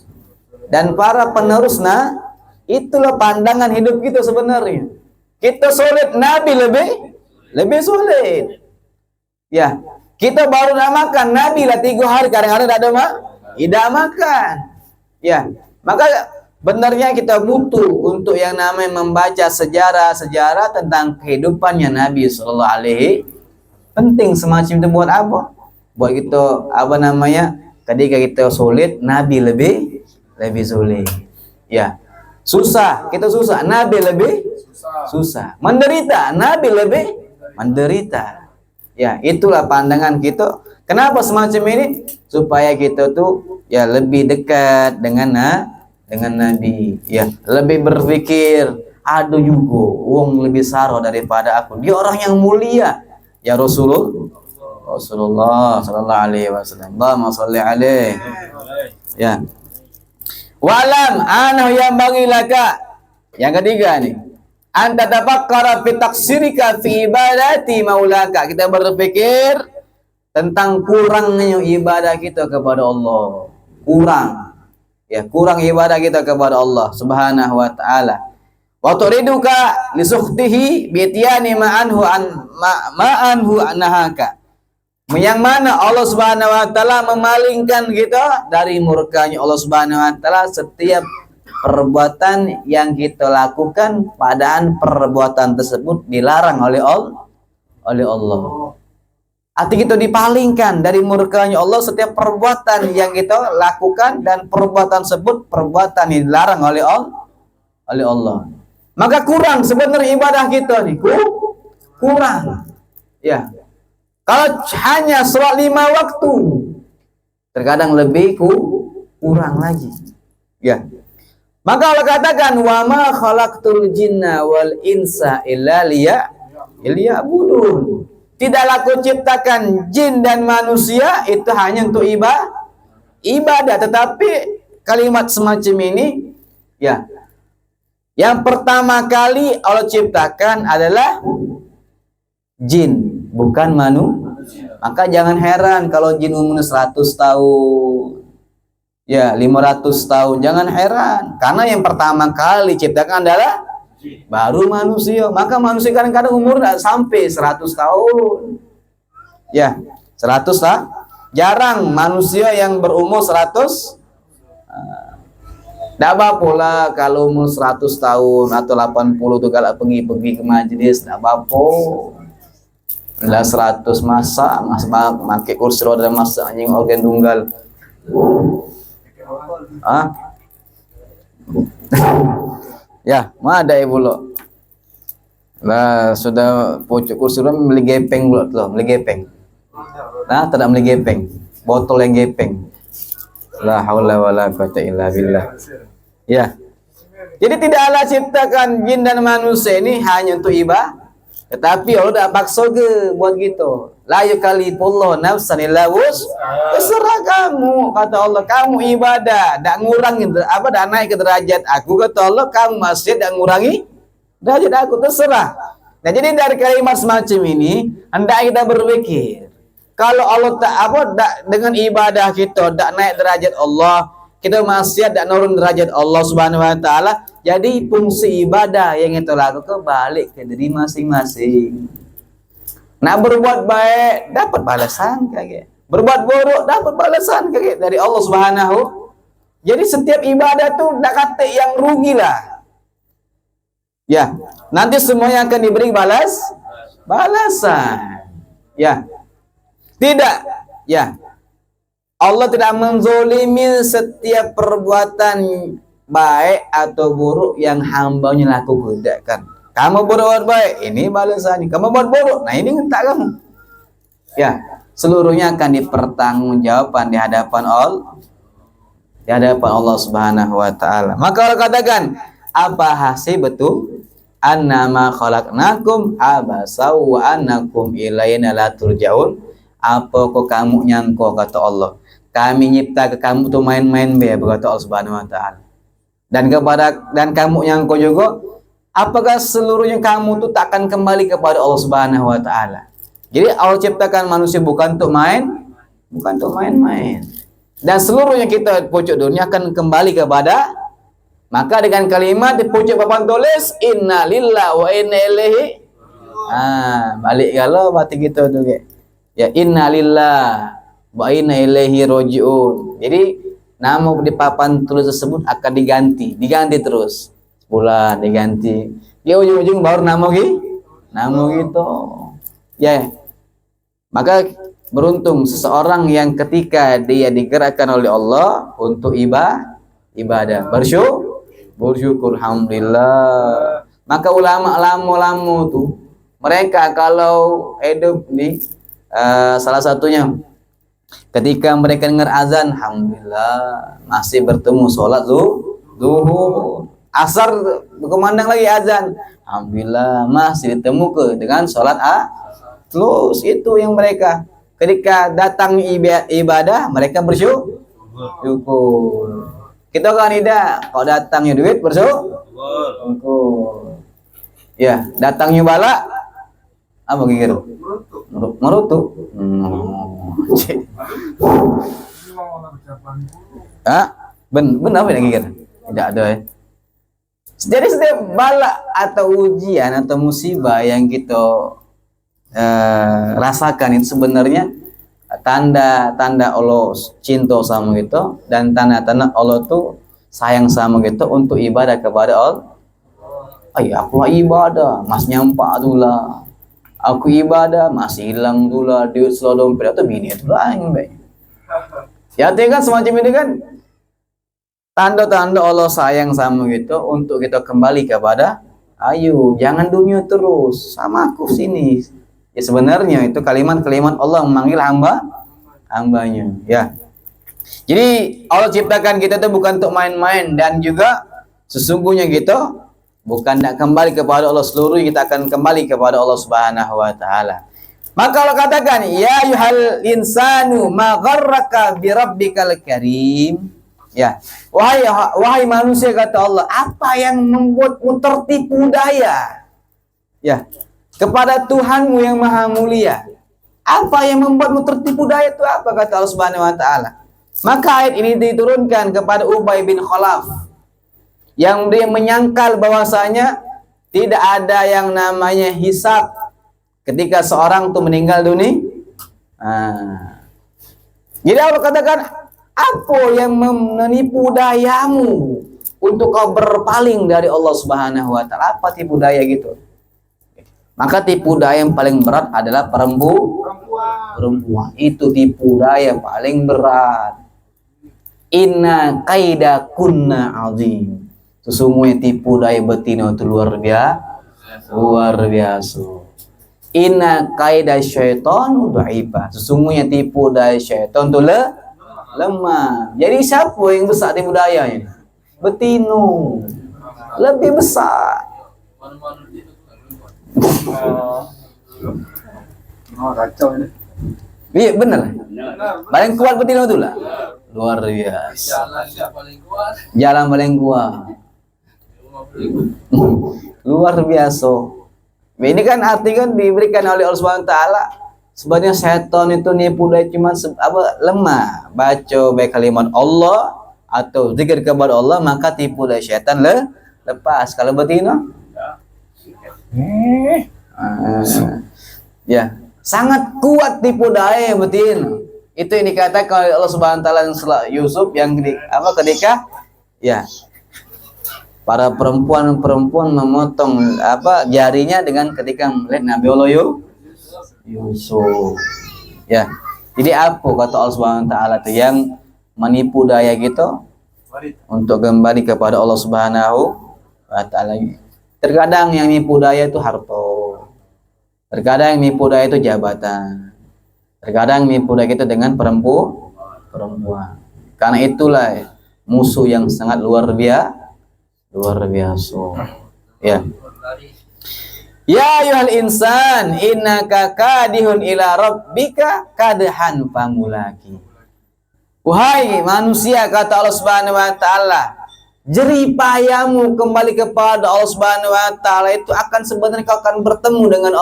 dan para penerusnya. Itulah pandangan hidup kita sebenarnya. Kita solid, Nabi lebih solid. Ya, kita baru nak makan, Nabi lah 3 hari kadang-kadang tidak makan. Ya, maka benarnya kita butuh untuk yang namanya membaca sejarah-sejarah tentang kehidupannya Nabi Sallallahu Alaihi. Penting semacam itu buat apa? Buat kita ketika kita solid, Nabi lebih solid. Ya. Susah, kita susah, Nabi lebih susah. Menderita, Nabi lebih menderita. Ya, itulah pandangan kita. Kenapa semacam ini? Supaya kita tuh ya lebih dekat dengan Nabi. Ya, lebih berpikir, aduh juga wong lebih saro daripada aku. Dia orang yang mulia. Ya Rasulullah sallallahu alaihi wasallam. Allahumma shalli alaihi. Ya. Walam anahu yang bagilaka. Yang ketiga nih, anta tafakkara fi taksirika fi ibadati maulaka. Kita berpikir tentang kurangnya ibadah kita kepada Allah. Kurang ibadah kita kepada Allah Subhanahu wa taala. Wa turiduka li sukhtihi bi tiyani ma'anhu nahaka. Yang mana Allah Subhanahu wa taala memalingkan kita dari murkanya Allah Subhanahu wa taala setiap perbuatan yang kita lakukan, padahal perbuatan tersebut dilarang oleh Allah. Arti kita dipalingkan dari murkanya Allah setiap perbuatan yang kita lakukan dan perbuatan tersebut perbuatan yang dilarang oleh Allah. Maka kurang sebenarnya ibadah kita nih. Kurang. Ya. Kalau hanya sholat 5 waktu, terkadang lebih kurang lagi. Ya. Maka Allah katakan, wa ma khalaqtul jinna wal insa illa liya'budun. Tidaklah aku ciptakan jin dan manusia itu hanya untuk ibadah. Tetapi kalimat semacam ini, ya, yang pertama kali Allah ciptakan adalah jin, bukan manusia. Maka jangan heran kalau jin umurnya 100 tahun, ya 500 tahun, jangan heran. Karena yang pertama kali ciptakan adalah baru manusia. Maka manusia kadang-kadang umur tidak sampai 100 tahun. Ya, 100 lah. Jarang manusia yang berumur 100. Tidak apa-apa lah kalau umur 100 tahun atau 80 tuh kalau pergi ke majelis, tidak apa-apa. Lah 100 masa pakai kursi roda masa anjing organ tunggal. Ya, mana ada ibu lo? Lah sudah pucuk kursi roda beli gepeng lo tuh, beli gepeng. Nah, tidak beli gepeng. Botol yang gepeng. La haula wala quwata illa billah. Ya. Jadi tidaklah ciptakan jin dan manusia ini hanya untuk ibadah. Tetapi Allah dah paksa ke buat gitu. La yukallifullahu nafsan illa wus'aha. Terserah kamu, kata Allah, kamu ibadah, dak ngurangi dak naik ke derajat aku, kata Allah, kamu masih dak ngurangi derajat aku, terserah. Nah, jadi dari kalimat semacam ini hendak kita berpikir, kalau Allah dengan ibadah kita dak naik derajat Allah, kita maksiat dak nurun derajat Allah Subhanahu wa taala. Jadi fungsi ibadah yang kita lakukan balik ke diri masing-masing. Nak berbuat baik dapat balasan kaget. Berbuat buruk dapat balasan kaget dari Allah Subhanahu. Jadi setiap ibadah tuh tak kata yang rugi lah. Ya, nanti semuanya akan diberi balasan. Ya. Tidak, ya. Allah tidak menzolimi setiap perbuatan baik atau buruk yang hambanya lakukan. Kamu berbuat baik, ini balasannya. Kamu buat buruk, nah ini entak kamu. Ya, seluruhnya akan dipertanggungjawabkan di hadapan Allah Subhanahu wa taala. Maka Allah katakan, apa hasib betul annama khalaqnakum abasa wa annakum ilaina la turjaun? Apa kok kamu nyangko, kata Allah, kami nyipta ke kamu tuh main-main be, berkata Allah Subhanahu wa taala. Dan kamu nyangko juga, apakah seluruhnya kamu tuh tak akan kembali kepada Allah Subhanahu wa taala? Jadi Allah ciptakan manusia bukan untuk main-main. Dan seluruhnya kita pucuk dunia akan kembali kepada, maka dengan kalimat di pucuk papan tulis inna lillahi wa inna ilaihi, balik kalau berarti gitu tuh kayak. Ya inna lillahi wa inna ilaihi rajiun. Jadi nama di papan tulis tersebut akan diganti terus. Bulan diganti. Di ujung-ujung baru nama gitu. Ya. Maka beruntung seseorang yang ketika dia digerakkan oleh Allah untuk ibadah, bersyukur, alhamdulillah. Maka ulama tuh mereka kalau hidup nih, salah satunya ketika mereka dengar azan, alhamdulillah masih bertemu sholat zuhur. Asar berkumandang lagi azan, alhamdulillah masih ditemu dengan sholat terus. Itu yang mereka ketika datang ibadah mereka bersyukur. Kita kan tidak, kalau datangnya duit bersyukur. Ya, datangnya bala apa gitu? Merutuk. Benar apa lagi kan? Tidak ada ya. Jadi setiap bala atau ujian atau musibah yang kita rasakan itu sebenarnya tanda Allah cinta sama kita, dan tanda-tanda Allah tuh sayang sama kita untuk ibadah kepada Allah. Aku ibadah mas nyampak tulah, aku ibadah masih hilang tulah duit selalu dompet atau bini itu lah yang baik. Ya kan semacam ini kan tanda-tanda Allah sayang sama kita untuk kita kembali kepada, ayo jangan dunia terus, sama aku sini. Ya sebenarnya itu kalimat-kalimat Allah memanggil hambanya. Ya. Jadi Allah ciptakan kita itu bukan untuk main-main, dan juga sesungguhnya kita bukan tidak kembali kepada Allah, seluruhnya kita akan kembali kepada Allah Subhanahu wa taala. Maka Allah katakan, ya ayyuhal insanu ma gharraka bi rabbikal karim. Ya, wahai manusia, kata Allah, apa yang membuatmu tertipu daya? Ya, kepada Tuhanmu yang maha mulia. Apa yang membuatmu tertipu daya itu apa, kata Allah Subhanahu wa taala? Maka ayat ini diturunkan kepada Ubay bin Khalaf, yang dia menyangkal bahwasanya tidak ada yang namanya hisab ketika seorang itu meninggal dunia. Jadi Allah katakan, apa yang menipu dayamu untuk kau berpaling dari Allah Subhanahu wa taala? Apa tipu daya gitu? Maka tipu daya yang paling berat adalah perempuan. Itu tipu daya paling berat. Inna kaida kunna azim. Sesungguhnya tipu daya betina itu luar biasa. Inna kaida syaitan dhaifah. Sesungguhnya tipu daya syaitan itu lemah. Jadi siapa yang besar tipu dayanya? Betino. Lebih besar. Kacau ini. Iya benar. Paling kuat betina itu lah. Luar biasa. Jalan paling kuat. Luar biasa. Ini kan arti kan diberikan oleh Allah Subhanahu wa taala. Sebenarnya setan itu nipu daya cuma lemah. Baca baik kalimat Allah atau zikir kepada Allah, maka tipu daya setan lepas. Kalau betina ya sangat kuat tipu daya betina. Itu yang dikatakan oleh Allah Subhanahu wa taala Yusuf yang ketika ya para perempuan memotong jarinya dengan ketika melihat Nabi Allah Yusuf. Ya. Jadi apa kata Allah Subhanahu wa taala itu yang menipu daya gitu untuk kembali kepada Allah Subhanahu wa taala. Terkadang yang nipu daya itu harta. Terkadang yang nipu daya itu jabatan. Terkadang nipu kita dengan perempuan. Karena itulah musuh yang sangat luar biasa. Ya. Ya ayyuhal insan innaka kadihun ila rabbika kadhan famulaki. Wahai manusia, kata Allah Subhanahu wa taala, jerih payahmu kembali kepada Allah Subhanahu wa taala itu akan sebenarnya kau akan bertemu dengan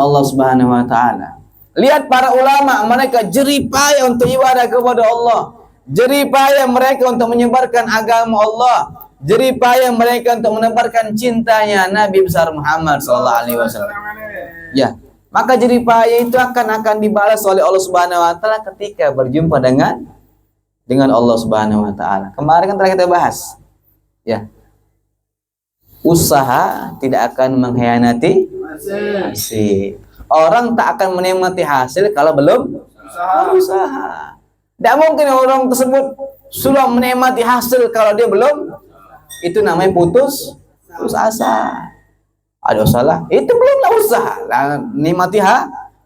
Allah Subhanahu wa taala. Lihat para ulama, mereka jerih payah untuk ibadah kepada Allah. Jerih payah mereka untuk menyebarkan agama Allah. Jerih payah mereka untuk menebarkan cintanya Nabi besar Muhammad sallallahu alaihi wasallam. Ya, maka jerih payah itu akan dibalas oleh Allah Subhanahu wa taala ketika berjumpa dengan Allah Subhanahu wa taala. Kemarin kan telah kita bahas. Ya. Usaha tidak akan mengkhianati hasil. Orang tak akan menikmati hasil kalau belum berusaha. Tidak mungkin orang tersebut sudah menikmati hasil kalau dia belum. Itu namanya putus asa. Ada usaha, itu belumlah usaha. Nikmati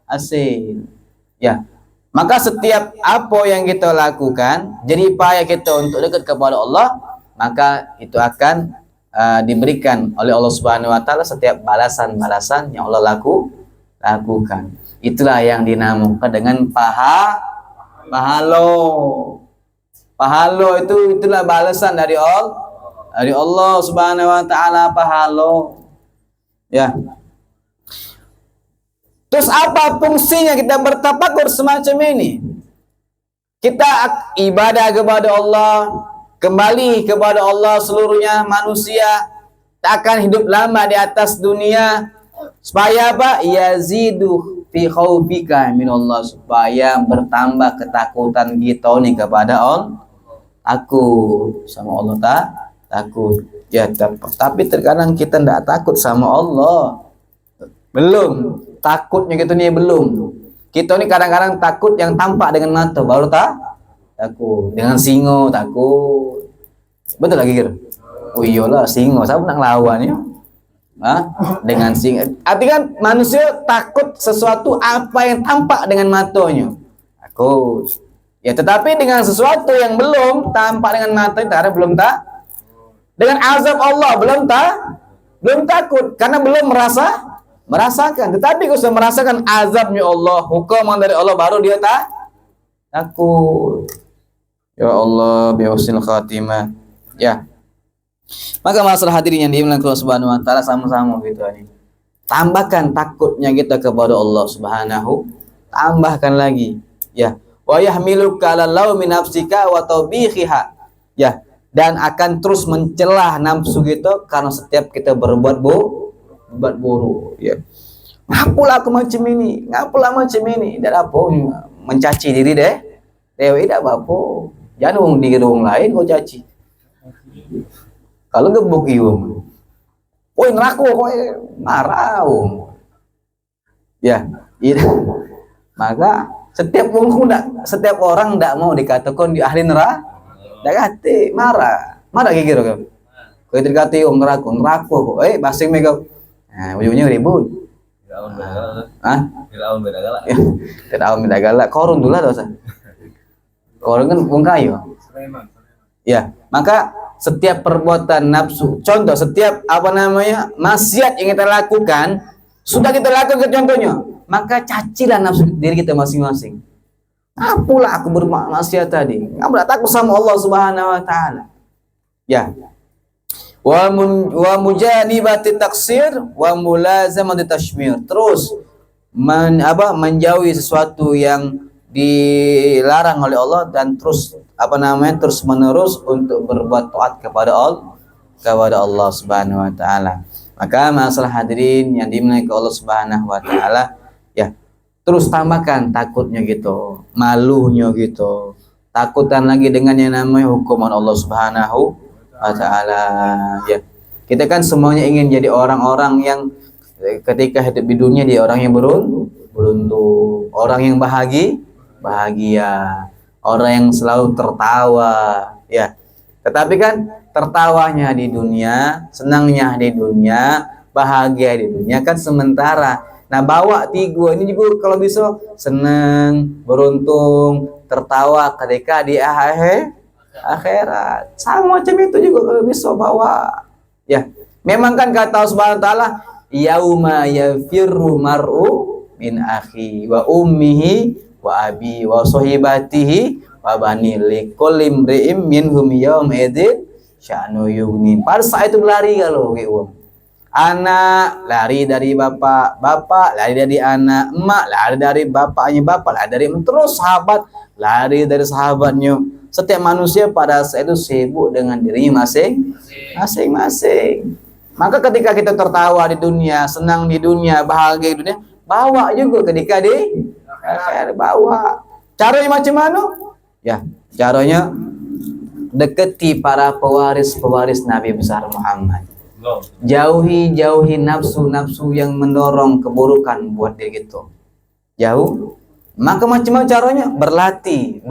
hasil. Ya. Maka setiap apa yang kita lakukan, jadi payah kita untuk dekat kepada Allah, maka itu akan diberikan oleh Allah Subhanahu wa taala setiap balasan-balasan yang Allah lakukan. Itulah yang dinamakan dengan pahalo. Pahalo itulah balasan dari Allah Subhanahu wa taala, pahalo. Ya. Terus apa fungsinya kita bertafakur semacam ini? Kita ibadah kepada Allah, kembali kepada Allah seluruhnya manusia, tak akan hidup lama di atas dunia. Supaya apa? Yazidu fi khaufika minallah, supaya bertambah ketakutan kita nih kepada Allah. Takut sama Allah, takut. Ya, tapi terkadang kita tidak takut sama Allah. Belum. Takutnya kita nih belum. Kita nih kadang-kadang takut yang tampak dengan mata, baru takut. Dengan singo takut. Betul lagi kira? Oh iyalah singo, siapa nak lawan ya? Dengan singo. Artinya kan manusia takut sesuatu apa yang tampak dengan matanya. Takut. Ya, tetapi dengan sesuatu yang belum tampak dengan mata, karena belum dengan azab Allah belum takut karena belum merasakan. Tetapi kalau sudah merasakan azabnya Allah, hukuman dari Allah, baru dia takut. Ya Allah, bihusinil khatimah. Ya. Maka masalah hadirin yang dimuliakan Allah Subhanahu wa taala, sama-sama gitu ini. Tambahkan takutnya kita kepada Allah Subhanahu, tambahkan lagi. Ya. Wa yahmiluka 'ala laumi nafsika wa tawbihiha. Ya, dan akan terus mencelah nafsu gitu karena setiap kita berbuat buruk, ya. Ngapalah aku macam ini, tidak apa, mencaci diri deh, dewe tidak apa-apa, jangan diri orang lain kau caci. Kalau gebuk iu, woi neraka kau marah, ya, maka setiap orang tidak mau dikatakan di ahli neraka, marah gitu kan. Kau dikati neraka kok, basing mega. Nah, ujungnya ribut. Firaun beda galak. Korun dulu dosa. Korun kan wong kayu. Ya, maka setiap perbuatan nafsu, contoh setiap maksiat yang kita lakukan, sudah kita lakukan contohnya, maka cacilah nafsu diri kita masing-masing. Apalah aku bermaksiat tadi? Kamu takut sama Allah Subhanahu wa taala. Ya. Wa mujanibati taksir wa mulazamati tashmir. Terus menjauhi sesuatu yang dilarang oleh Allah dan terus terus menerus untuk berbuat taat kepada Allah Subhanahu wa taala. Maka masalah hadirin yang dimuliakan Allah Subhanahu wa taala, ya, terus tambahkan takutnya gitu, malunya gitu. Takutan lagi dengan yang namanya hukuman Allah Subhanahu wa ta'ala, ya. Kita kan semuanya ingin jadi orang-orang yang ketika hidup di dunia dia orang yang beruntung, orang yang bahagia, orang yang selalu tertawa, ya. Tetapi kan tertawanya di dunia, senangnya di dunia, bahagia di dunia kan sementara. Nah, bawa tiga ini juga kalau bisa senang, beruntung, tertawa ketika di akhirat. Sama macam itu juga kalau bisa bawa. Ya, memang kan kata Allah Subhanahu wa taala, yauma yafirru mar'u min akhi wa ummihi wa abi wa sahibatihi wa bani likulli imri'in minhum yawma idzin sya'nu yughni. Pada saat itu lari kalau anak lari dari bapak, bapak lari dari anak, emak lari dari bapaknya, bapak lari dari terus sahabat lari dari sahabatnya. Setiap manusia pada saat itu sibuk dengan dirinya masing-masing. Maka ketika kita tertawa di dunia, senang di dunia, bahagia di dunia, bawa juga ketika di akhirat, bawa. Caranya macam mana? Ya, caranya deketi para pewaris Nabi besar Muhammad. Jauhi nafsu yang mendorong keburukan buat diri kita. Jauh. Maka macam-macam caranya? Berlatih,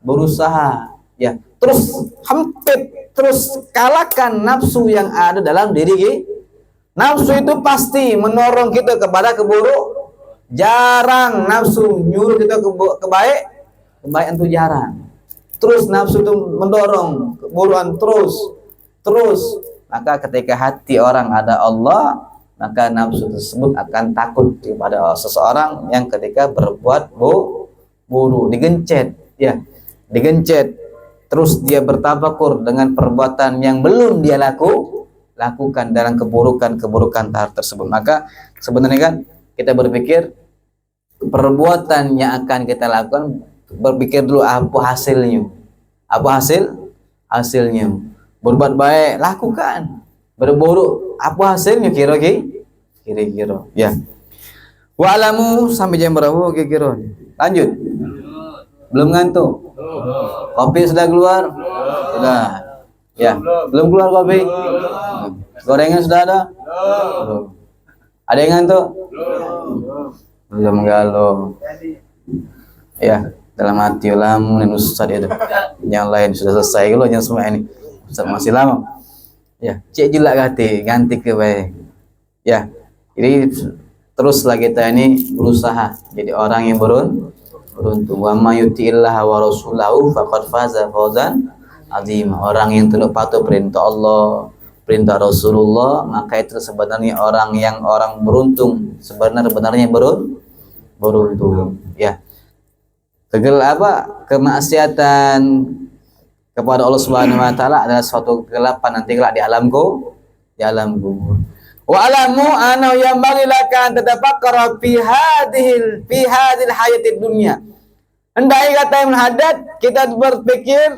berusaha. Ya, terus hampir terus kalahkan nafsu yang ada dalam diri kita. Nafsu itu pasti mendorong kita kepada keburuk. Jarang nafsu nyuruh kita kebaikan itu jarang. Terus nafsu itu mendorong keburukan terus. Maka ketika hati orang ada Allah, maka nafsu tersebut akan takut kepada seseorang yang ketika berbuat buruk, digencet. Terus dia bertafakur dengan perbuatan yang belum dia lakukan dalam keburukan tersebut. Maka sebenarnya kan kita berpikir perbuatan yang akan kita lakukan, berpikir dulu apa hasilnya. Berbuat baik lakukan, berburuk apa hasilnya kira-kira. Ya. Wa alamu sampai jam berapa kira-kira? Lanjut. Belum ngantuk? Kopi sudah keluar? Sudah. Ya. Belum keluar kopi? Gorengan sudah ada? Belum. Ada yang ngantuk? Belum galau. Ya, dalam hati lamun dan ustaz itu. Yang lain sudah selesai kalau yang semua ini. Ustaz masih lama. Ya, cek julak ganti ke baik. Ya. Jadi teruslah kita ini berusaha jadi orang yang beruntung. Wa may yuti'illah wa rasulahu faqad faza fawzan azim. Orang yang tunduk patuh perintah Allah, perintah Rasulullah, maka itu sebenarnya orang beruntung. Sebenarnya beruntung. Ya. Kemaksiatan kepada Allah Subhanahu wa taala adalah suatu kegelapan nanti kelak di alam kubur. Wa alamu anna yang bagilaka tatafakkara fi hadhil hayatid dunya. Hendaknya kata Ibn Haddad kita berpikir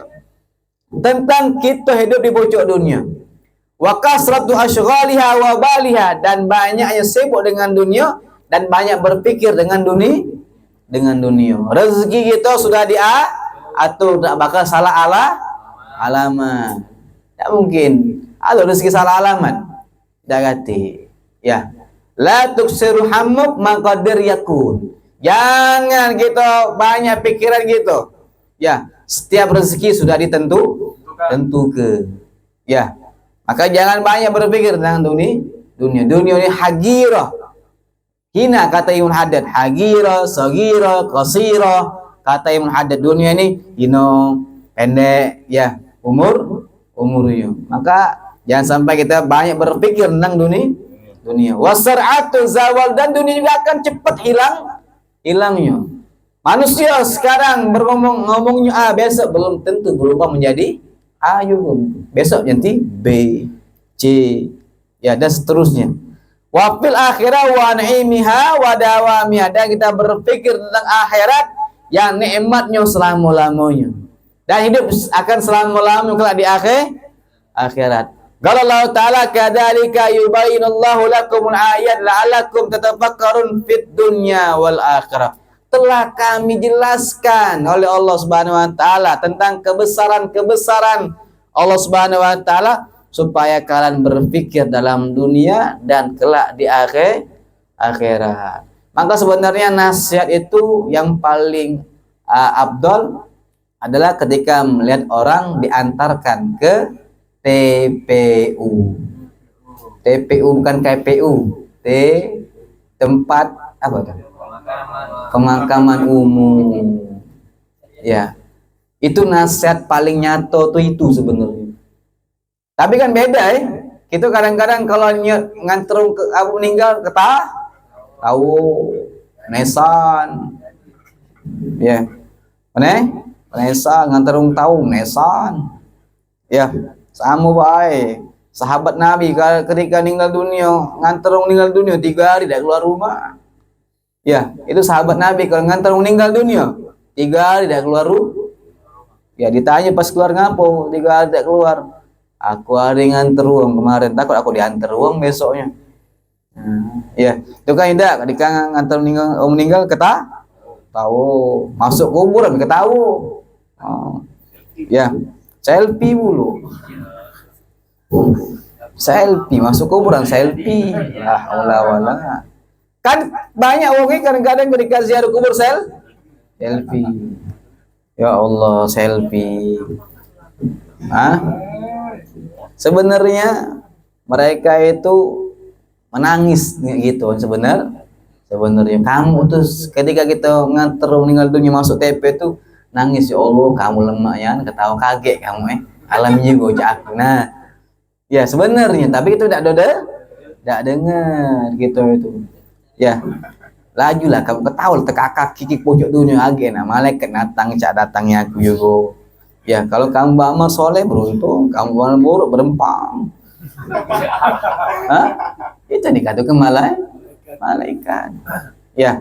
tentang kita hidup di pojok dunia. Wa kasratu asyghaliha wa baliha, dan banyaknya sibuk dengan dunia dan banyak berpikir dengan dunia. Rezeki kita sudah diatur, tak bakal salah alamat. Tak mungkin. Ada rezeki salah alamat. Dagati. Ya. La tuksiru hammuk maqadir yakun. Jangan kita banyak pikiran gitu. Ya, setiap rezeki sudah ditentukan. Ya. Maka jangan banyak berpikir tentang dunia. Dunia ini hagirah. Hina kata Ibn Haddad, hagirah, sagira, qasira. Kata Ibn Haddad, dunia ini pendek, ya, umurnya. Maka jangan sampai kita banyak berpikir tentang dunia. Wasar'atu zawal, dan dunia juga akan cepat hilangnya. Manusia sekarang ngomongnya besok belum tentu berubah menjadi A juga. Besok nanti B, C, ya, dan seterusnya. Wa fil akhirah wa naimiha wa dawamiha, dan kita berpikir tentang akhirat yang nikmatnya selama-lamanya. Dan hidup akan selama-lamanya kelak di akhirat. Qala Allah Ta'ala kadzalika yubayyinullahu lakumul ayat la'allakum tatafakkarun fid dunya wal akhirah. Telah kami jelaskan oleh Allah Subhanahu wa taala tentang kebesaran Allah Subhanahu wa taala supaya kalian berpikir dalam dunia dan kelak di akhirat. Maka sebenarnya nasihat itu yang paling afdal adalah ketika melihat orang diantarkan ke TPU. TPU bukan KPU. tempat apa tuh? Pemakaman umum. Ya. Itu nasihat paling nyato tuh itu sebenarnya. Tapi kan beda ya. Kita kadang-kadang kalau nganter ke aku meninggal tahu nesan. Ya. Nesan nganter tahu nesan. Ya, sama baik. Sahabat Nabi ketika meninggal dunia, nganter meninggal dunia 3 hari tidak keluar rumah. Ya, itu sahabat Nabi kalau nganter meninggal dunia 3 hari tidak keluar rumah. Ya, ditanya pas keluar ngapo 3 hari tidak keluar. Aku ada nganter uang kemarin, takut aku diantar uang besoknya. Ya, itu kan tidak ketika nganter meninggal tahu masuk kuburan ketahu. Ya, selfie dulu. Selfie masuk kuburan selfie. La haula wala. Kan banyak orang kadang-kadang ketika ziarah kubur selfie. Ya Allah, selfie. Sebenarnya mereka itu menangis gitu sebenarnya kamu tuh ketika kita nganter meninggal dunia masuk TP itu nangis, ya Allah kamu lemah ya, ketawa kaget kamu alaminya gojak. Nah ya sebenarnya tapi itu tidak dengar gitu itu ya, lajulah kamu ketawa tekak kiki pojok dunia agen. Nah malaikat datangnya aku juga. Ya kalau kamu beramal soleh beruntung, kamu beramal buruk berempang. Itu dikatakan malaikat. Ya.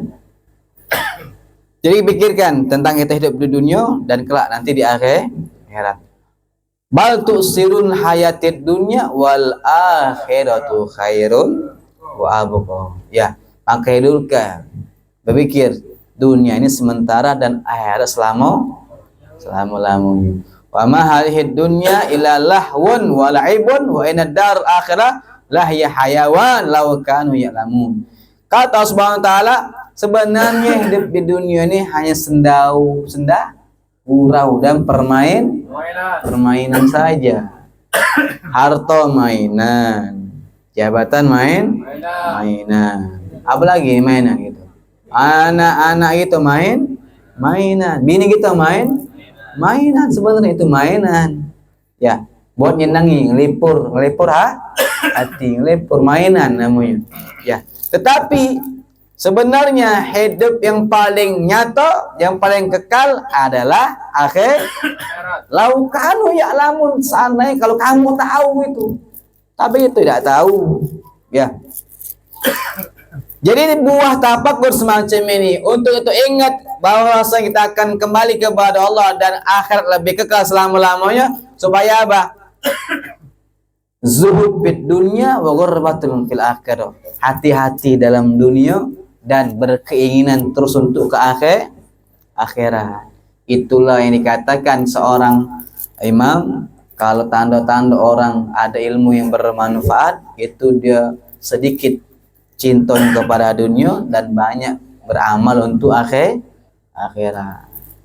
Jadi pikirkan tentang kita hidup di dunia dan kelak nanti di akhirat. Bal tu'sirun hayatid dunya wal akhiratu khairun wa abqa. Ya, maka hidupkan berpikir dunia ini sementara dan akhirat selama-lamanya. Wa ma hadhihi dunya illa lahwun wa la'ibun wa inna dar akhirah lahya hayawan law kanu ya'lamun. Kata Allah Subhanahu wa taala, sebenarnya hidup di dunia ini hanya gurau dan permainan saja. Harta mainan, jabatan mainan. Apalagi mainan gitu. Anak-anak itu mainan, bini kita mainan sebenarnya itu mainan. Ya, buat nyenangi, ngelipur hati, ngelipur mainan namanya. Ya, tetapi sebenarnya hidup yang paling nyata, yang paling kekal adalah akhirat. Laukanu ya'lamun, seandainya kalau kamu tahu itu. Tapi itu tidak tahu. Ya. Jadi buah tafakur semacam ini untuk itu ingat bahwa kita akan kembali kepada Allah dan akhirat lebih kekal selama-lamanya supaya apa? Zuhud fid dunya wa ghurbatun fil akhirah. Hati-hati dalam dunia dan berkeinginan terus untuk ke akhirat. Itulah yang dikatakan seorang imam, kalau tanda-tanda orang ada ilmu yang bermanfaat itu dia sedikit cinta kepada dunia dan banyak beramal untuk akhirat.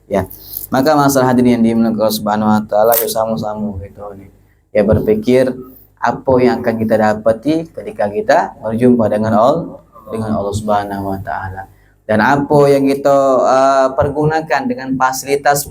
Ya. Maka masalah hadirin yang dimuliakan Allah Subhanahu wa taala bersama-sama gitu nih. Ya berpikir apa yang akan kita dapati ketika kita berjumpa dengan Allah Subhanahu wa taala. Dan apa yang kita pergunakan dengan fasilitas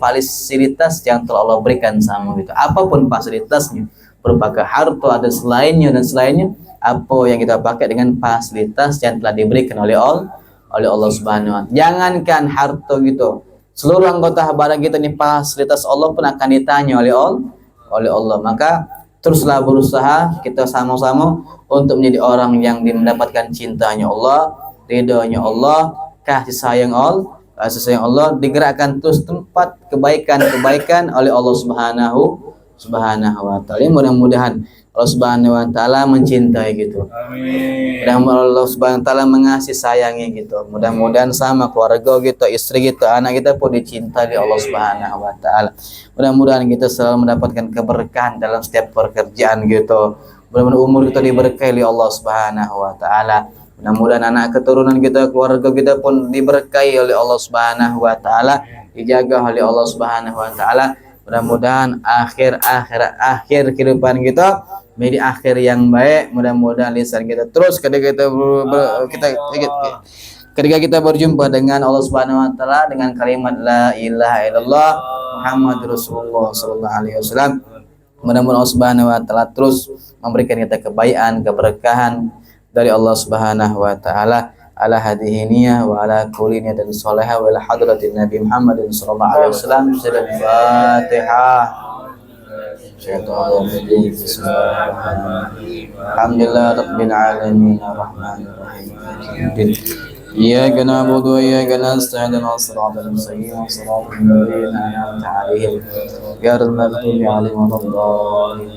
yang telah Allah berikan sama gitu. Apapun fasilitasnya, berupa harta ada selainnya dan selainnya, apa yang kita pakai dengan fasilitas yang telah diberikan oleh Allah Subhanahu wa taala. Jangankan harta gitu, seluruh anggota badan kita ini fasilitas Allah pun akan ditanya oleh Allah. Maka teruslah berusaha kita sama-sama untuk menjadi orang yang mendapatkan cintanya Allah, ridhonya Allah, kasih sayang Allah, digerakkan terus tempat kebaikan oleh Allah Subhanahu wa taala. Mudah-mudahan Allah Subhanahu wa taala mencintai gitu. Amin. Mudah-mudahan Allah Subhanahu wa taala mengasihi sayangi gitu. Mudah-mudahan sama keluarga kita, istri kita, anak kita pun dicintai oleh Allah Subhanahu wa taala. Mudah-mudahan kita selalu mendapatkan keberkahan dalam setiap pekerjaan gitu. Mudah-mudahan umur kita diberkahi oleh Allah Subhanahu wa taala. Mudah-mudahan anak keturunan kita, keluarga kita pun diberkahi oleh Allah Subhanahu wa taala, dijaga oleh Allah Subhanahu wa taala. Mudah-mudahan akhir kehidupan kita menjadi akhir yang baik. Mudah-mudahan lisan kita terus ketika kita berjumpa dengan Allah Subhanahu wa taala dengan kalimat la ilaha illallah Muhammadur Rasulullah sallallahu alaihi wasallam. Mudah-mudahan Allah Subhanahu wa taala terus memberikan kita kebaikan, keberkahan dari Allah Subhanahu wa taala. Ala hadhihi niyyah wa ala kulli niyatin shalihah wa ila hadratin Nabi Muhammadin sallallahu alaihi wasallam. Al-Fatihah. Alhamdulillah rabbil alamin arrahmanir rahim. Iyyaka na'budu wa iyyaka nasta'in ihdinas siratal mustaqim siratal ladzina an'amta 'alaihim ghairil maghdubi 'alaihim waladdallin.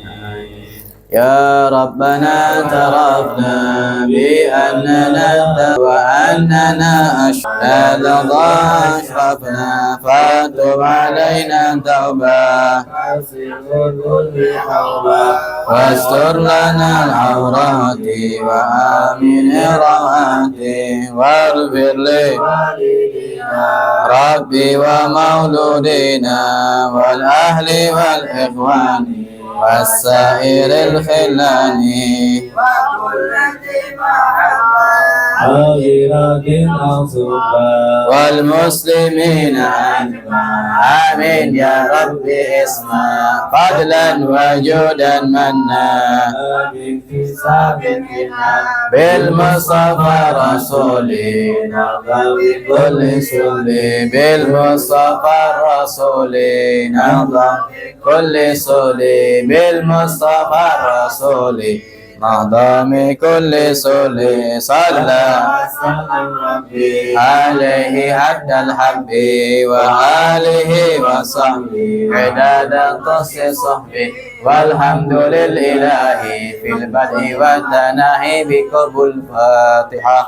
Ya Rabbana tarafna bi annana wa annana ashrafna fatub alaina tauba wastur lana al-awrati wa amin rawati warfir li Rabbi wa mauludina wal ahli wal ikhwani والسائر الخلان وكل حاضرات أصبا والمسلمين آمين يا رب اسمع فضلا وجودا منا بالمصطفى رسولنا بكل سلي بالمصطفى رسولنا كل سلي بالمصطفى رسولي معظم كل سلي صلى عليه حد الحب وآله وصحبه عداد تصي صحبه والحمد لله في البدء والتناهي بقبول الفاتحة.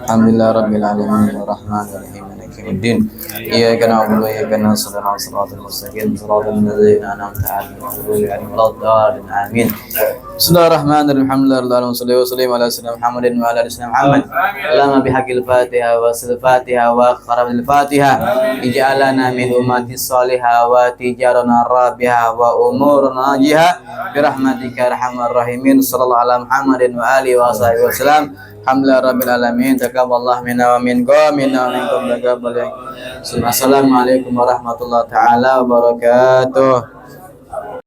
Alhamdulillah rabbil alamin arrahmanir rahim maliki yaumiddin iyyaka na'budu wa iyyaka nasta'in ihdinas siratal mustaqim siratal ladzina an'amta 'alaihim ghairil amin. Bismillahirrahmanirrahim. Alhamdulillah sallallahu alaihi wa sallam Muhammadin wa ala ali Muhammad. Allahumma bihaqqil Fatiha wa sil Fatiha wa qarabil Fatiha ij'alana min ummati salihah wa tijarana rabiha wa umurna jiha birahmatika arhamar rahimin. Sallallahu ala Muhammadin wa alihi wa sahbihi wasallam. Alhamdulillah rabbil alamin. Taqabbalallahu minna wa minkum taqabbal. Assalamualaikum warahmatullahi taala wabarakatuh.